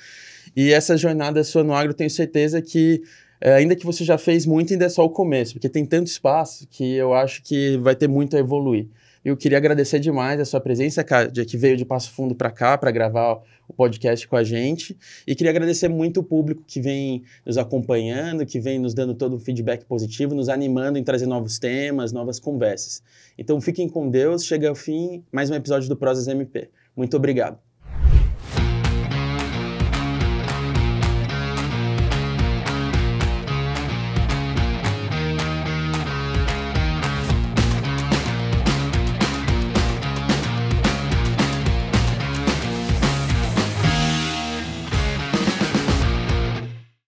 E essa jornada sua no agro, tenho certeza que ainda que você já fez muito, ainda é só o começo, porque tem tanto espaço que eu acho que vai ter muito a evoluir. Eu queria agradecer demais a sua presença, Cádia, que veio de Passo Fundo para cá para gravar o podcast com a gente. E queria agradecer muito o público que vem nos acompanhando, que vem nos dando todo um feedback positivo, nos animando em trazer novos temas, novas conversas. Então fiquem com Deus, chega ao fim mais um episódio do Prosas MP. Muito obrigado.